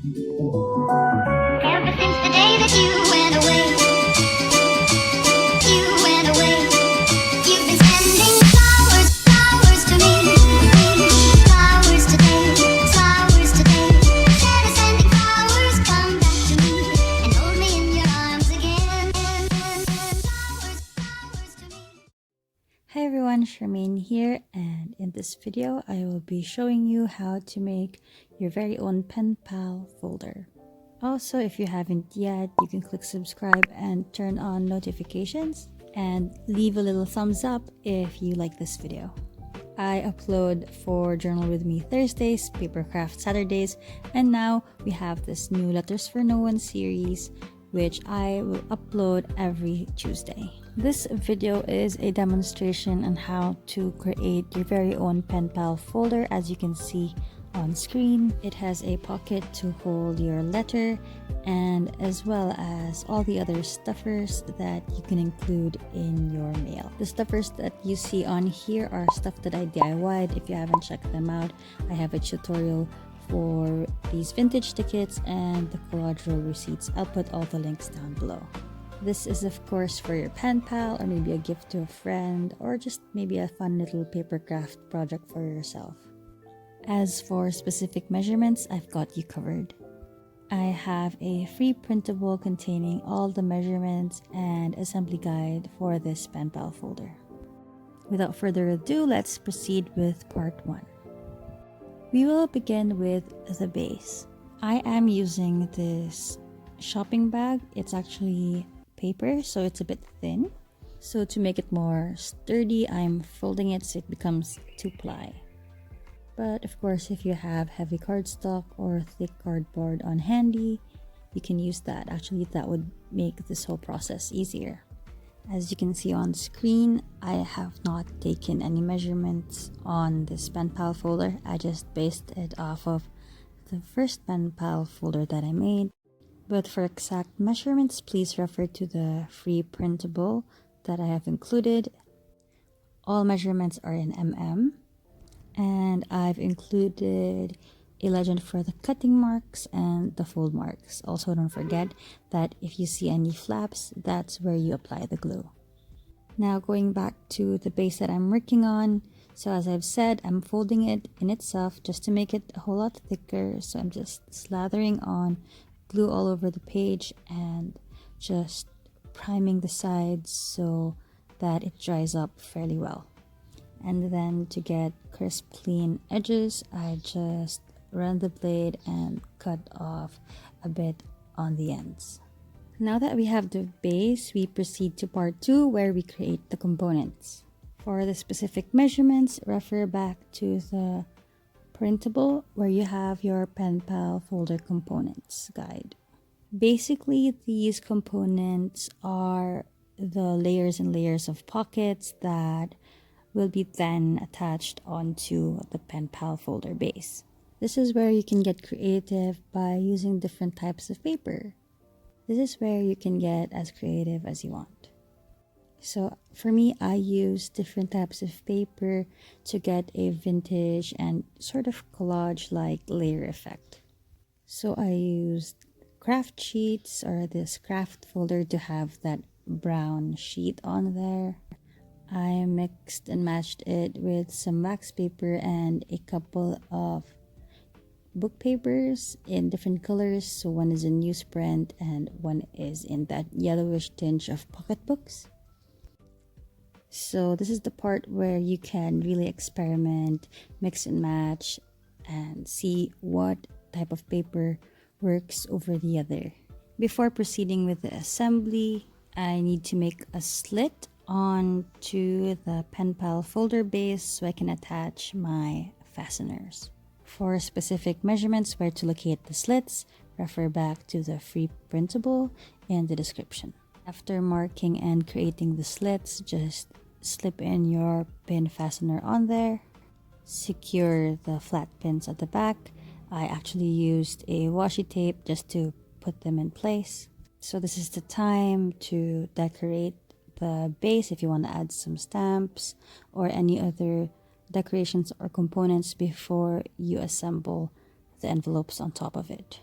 Ever since the day that you went away, you've been sending flowers, flowers to me, flowers today, flowers today. Instead of sending flowers, come back to me and hold me in your arms again. Flowers, flowers to me. Hi everyone, Charmaine here, and in this video I will be showing you how to make your very own pen pal folder. Also, if you haven't yet, you can click subscribe and turn on notifications and leave a little thumbs up if you like this video. I upload for Journal With Me Thursdays, Papercraft Saturdays, and now we have this new Letters for No One series, which I will upload every Tuesday. This video is a demonstration on how to create your very own pen pal folder. As you can see on screen, it has a pocket to hold your letter, and as well as all the other stuffers that you can include in your mail. The stuffers that you see on here are stuff that I DIY'd. If you haven't checked them out, I have a tutorial for these vintage tickets and the collage roll receipts. I'll put all the links down below. This is of course for your pen pal, or maybe a gift to a friend, or just maybe a fun little paper craft project for yourself. As for specific measurements, I've got you covered. I have a free printable containing all the measurements and assembly guide for this pen pal folder. Without further ado, let's proceed with part 1. We will begin with the base. I am using this shopping bag. It's actually paper, so it's a bit thin. So to make it more sturdy, I'm folding it so it becomes 2-ply. But of course, if you have heavy cardstock or thick cardboard on handy, you can use that. Actually, that would make this whole process easier. As you can see on screen, I have not taken any measurements on this pen pal folder. I just based it off of the first pen pal folder that I made. But for exact measurements, please refer to the free printable that I have included. All measurements are in mm, and I've included a legend for the cutting marks and the fold marks. Also, don't forget that if you see any flaps, that's where you apply the glue. Now going back to the base that I'm working on. So as I've said, I'm folding it in itself just to make it a whole lot thicker. So I'm just slathering on glue all over the page and just priming the sides so that it dries up fairly well. And then to get crisp, clean edges, I just run the blade and cut off a bit on the ends. Now that we have the base, we proceed to part 2 where we create the components. For the specific measurements, refer back to the printable where you have your pen pal folder components guide. Basically, these components are the layers and layers of pockets that will be then attached onto the pen pal folder base. This is where you can get creative by using different types of paper. This is where you can get as creative as you want. So for me, I use different types of paper to get a vintage and sort of collage-like layer effect. So I used craft sheets or this craft folder to have that brown sheet on there. I mixed and matched it with some wax paper and a couple of book papers in different colors. So one is in newsprint and one is in that yellowish tinge of pocketbooks. So this is the part where you can really experiment, mix and match, and see what type of paper works over the other. Before proceeding with the assembly, I need to make a slit onto the pen pal folder base so I can attach my fasteners. For specific measurements where to locate the slits, refer back to the free printable in the description. After marking and creating the slits, just slip in your pin fastener on there. Secure the flat pins at the back. I actually used a washi tape just to put them in place. So this is the time to decorate the base if you want to add some stamps or any other decorations or components before you assemble the envelopes on top of it.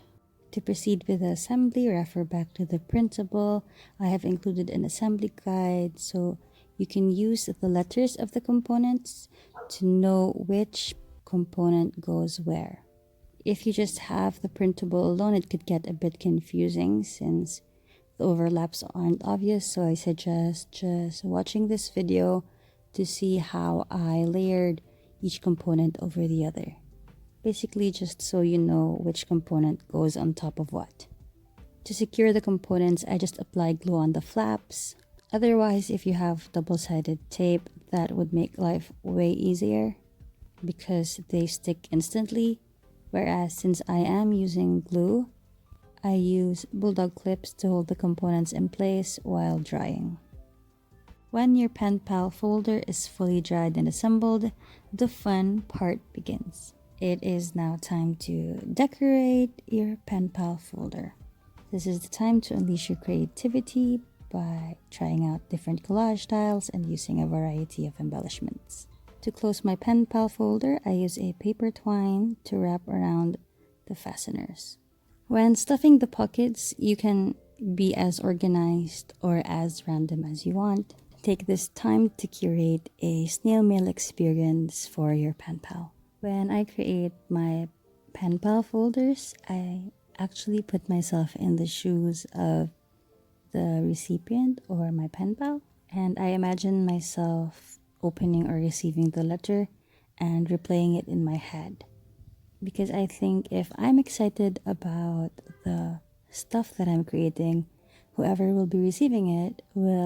To proceed with the assembly, refer back to the printable. I have included an assembly guide so you can use the letters of the components to know which component goes where. If you just have the printable alone, it could get a bit confusing since the overlaps aren't obvious, so I suggest just watching this video to see how I layered each component over the other. Basically, just so you know which component goes on top of what. To secure the components, I just apply glue on the flaps. Otherwise, if you have double-sided tape, that would make life way easier because they stick instantly. Whereas since I am using glue, I use bulldog clips to hold the components in place while drying. When your pen pal folder is fully dried and assembled, the fun part begins. It is now time to decorate your pen pal folder. This is the time to unleash your creativity by trying out different collage styles and using a variety of embellishments. To close my pen pal folder, I use a paper twine to wrap around the fasteners. When stuffing the pockets, you can be as organized or as random as you want. Take this time to curate a snail mail experience for your pen pal. When I create my pen pal folders, I actually put myself in the shoes of the recipient or my pen pal, and I imagine myself opening or receiving the letter and replaying it in my head. Because I think if I'm excited about the stuff that I'm creating, whoever will be receiving it will